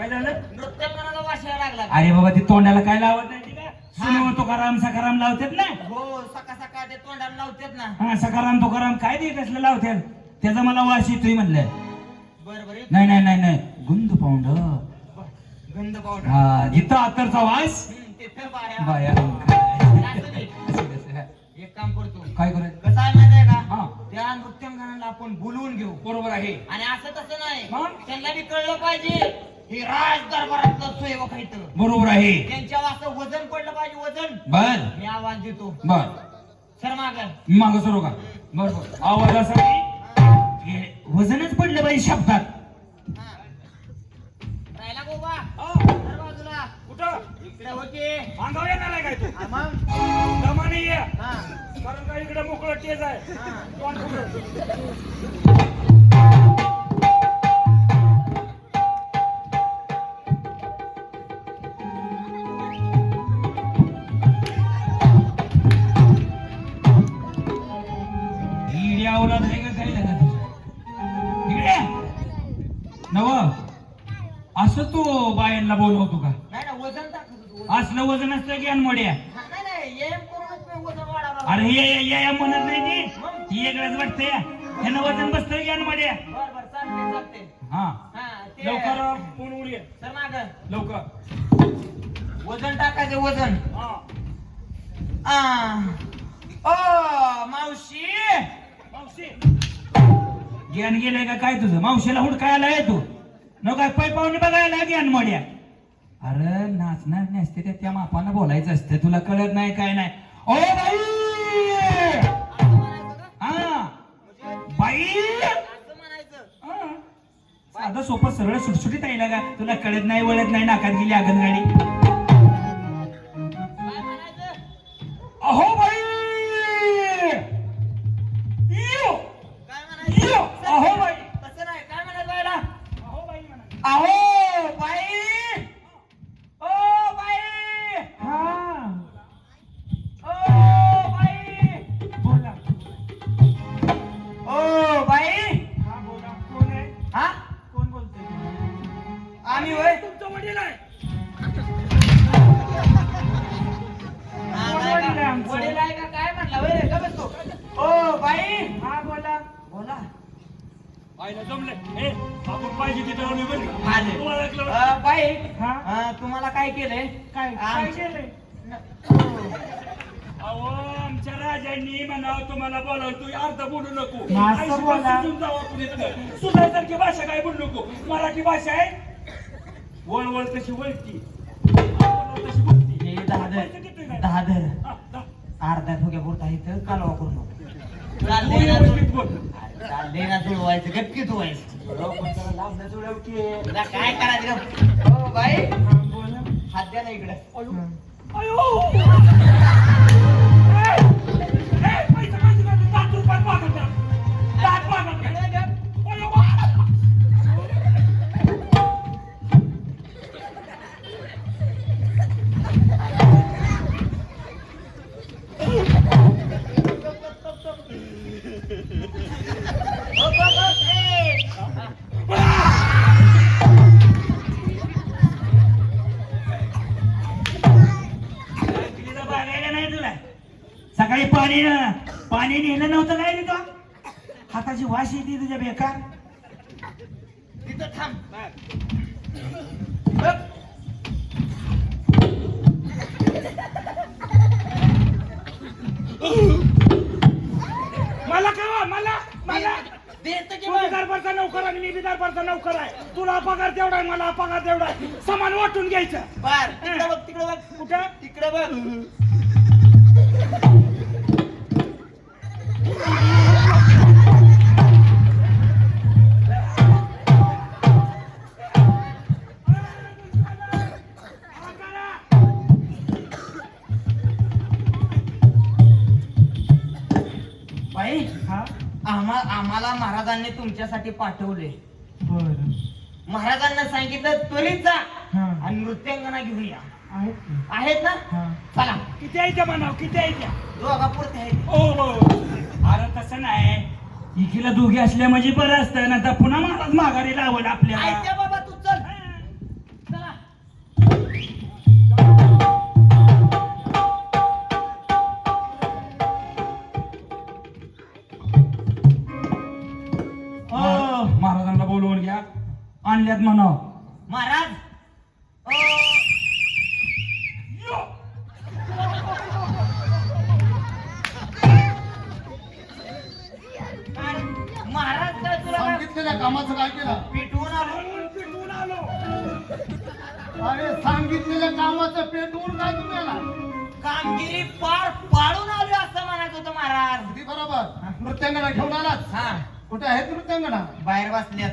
काय झालं? नृत्य करायला वाशायला लागला. अरे बाबा ती तोंडाला काय लावत नाही का? सुनेव तुकाराम सकाराम लावतात ना. हो सकाळ सकाळ ते तोंडाला लावतात ना. हा सकाराम तुकाराम काय ते कसलं लावतात त्याचा मला वास येतोय म्हणलं. बरोबर नाही नाही नाही नाही गुंद पाऊंड गंध पावडर. हा जिथं अत्तरचा वास तिथं बाया. बाया एक काम करतो. काय करायचं? कसं आहे माहिती आहे का? हा त्या नृत्यांगणाला आपण बोलवून घेऊ. बरोबर आहे. आणि असं तसं नाही, मग? त्यांना बी कळलं पाहिजे हे राज दरबारातलं सेवक आहे. बरोबर आहे. त्यांच्यावर असं वजन पडलं पाहिजे. वजन. बर मी आवाज देतो. बर सर माग माग सरू का? बरोबर आवाजासाठी वजनच पडलं पाहिजे शब्दात. राहिला गोबा सर बाजूला. कुठं इकडे होते. अंगावर येणार आहे काय तू? मग दमाने ये हा कारण का इकडे मोकळं तेज आहे. हा. तोंड उघडं. इडी अवलाद आहे का काही लागत इकडे नव असं तू बायांना बोलवतो का? नाही ना वजन टाकतो. असलं वजन असतं की अनमोड्या. नाही नाही एम करून वजन वाढावं. अरे हे म्हणत नाही ती वेगळंच वाटतंय. ह्यानं वजन बसतंय की अनमोड्या. बर बर चालते चालते. हा हा ते लवकर फोन उडी सर माग लवकर. वजन टाकायचं वजन. हा ओ मावशी. मावशी ज्ञान गेलंय का काय तुझं? मावशीला हुडकायला आहे तू न काय पै पाहुणे बघायला ज्ञान मोड्या. अरे नाचणार नसते त्या मापानं बोलायचं असतं. तुला कळत नाही काय नाही. ओ बाई असं म्हणायचं का? हा म्हणजे बाई असं म्हणायचं. हा. साधं सोपं सरळ सुटसुटीत आहे का? तुला कळत नाही वळत नाही नाकात गेली आगनगाडी. काय म्हणायचं? अहो बाई यो काय म्हणायचं? यो अहो बाई तसं नाही. काय म्हणायचं बायला? अहो बाई म्हणा. अहो बाई. O by. हा ओ बाई. बोला. O by. हा बोला. कोण आहे? हा कोण बोलतोय? आम्ही होय. तुमचं वडील आहे. हा, कोण काय वडील आहे का? आमचं? वडील आहे का काय म्हटला होय? का बसतो? O by. हा बोला. बोला. आईला जमले. ए आपण पाहिजे तिथे आम्ही बरं का? आले. तुम्हाला ऐकलं? बाई. हा? तुम्हाला काय केलंय? काय काय केलंय? अहो आमच्या राजांनी म्हणावं तुम्हाला बोलावतो अर्ध बोलू नको. असं बोला. सुधासारखी भाषा काय बोलू नको. मराठी भाषा आहे. वळवळ तशी वळती तशी बोलती. हे दहादर. दहादर. हा, दा. अर्ध्या ठोक्या पुरता इथं कालवा करू नको. तू व्यवस्थित बोल. चाललंय ना जुळवायचं गपकी धुवायचं. लांबल्या जुळ्या की तुला काय करायचं गप? हो बाई. बोला. हात द्या ना इकडे. अयो पैसे पैसे दात रुपयात मागत जा. दात मागत जा. अयो सकाळी पाणी नेलं नव्हतं काय रे तो? हाताची वास येते तुझ्या बेकार. तिथं थांब. मला काय मला मला देत की तू मग. दरबारचा नौकर आणि मी बी दरबारचा नौकर आहे. तुला पगार तेवढा आहे मला पगार तेवढा आहे. समान वाटून घ्यायचं. बर तिकडे बघ. तिकडे बघ. कुठं? तिकडे बघ. बाई. हा आम्हाला महाराजांनी तुमच्यासाठी पाठवले. बर महाराजांना सांगितलं त्वरित जा हा आणि नृत्यांगना घेऊन या. आहेत की? आहेत ना? हा चला. किती आहे त्या म्हणाव किती आहे त्या? दोघापुरते आहेत. हो अरे तसं नाही. इकीला दोघी असल्या म्हणजे बरं असतं ना तर पुन्हा महाराज माघारी लावल आपल्याला. ऐकते बाबा तू चल. आणल्यात म्हणाव. महाराज महाराज काय तुला काय सांगितलेल्या कामाचं काय केलं? पिटवून आलो अरे सांगितलेल्या कामाचं पेटवून काय तुम्हाला? कामगिरी पार पाडून आलो असं म्हणत होतं महाराज. अगदी बरोबर. नृत्यांगणा घेऊन आलात? हा कुठे आहेत नृत्यांगणा? बाहेर बसल्यात.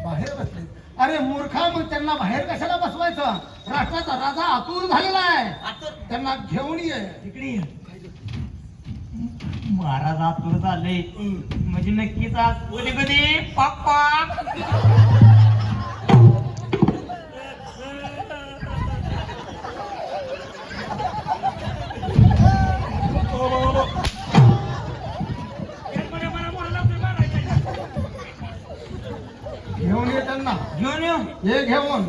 बाहेर बसले. अरे मूर्खा, मग त्यांना बाहेर कशाला बसवायचं? राष्ट्राचा राजा आतुर झालेला आहे, आता त्यांना घेऊन ये. इकडे ये. महाराज आतुर झाले म्हणजे नक्कीच आज कधी कधी पाक पाक. घेऊन ये त्यांना. घेऊन येऊ. ये घेऊन.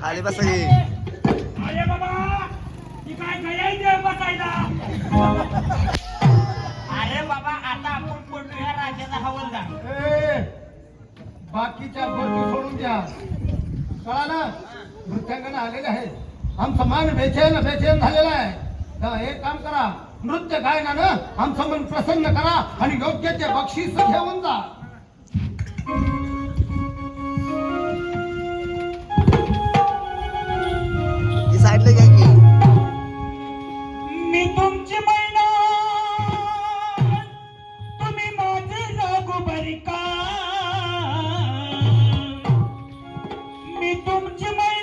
खाली बसा की. अरे बाबा ती काय गया बसायला. अरे बाबा आता आपण पडलो या राजाचा हवालदार. ए, बाकीच्या गोष्टी सोडून द्या. कळालं? नृत्यांगणा आलेले आहे. आमचं मन बेचैन झालेलं आहे. तर एक काम करा, नृत्य गायनानं आमचं मन प्रसन्न करा आणि योग्य ते बक्षीस घेऊन जा. ही साईडला घ्या की. मी तुमची मैना तुम्ही माझे लागू बरी का. मी तुमची मैना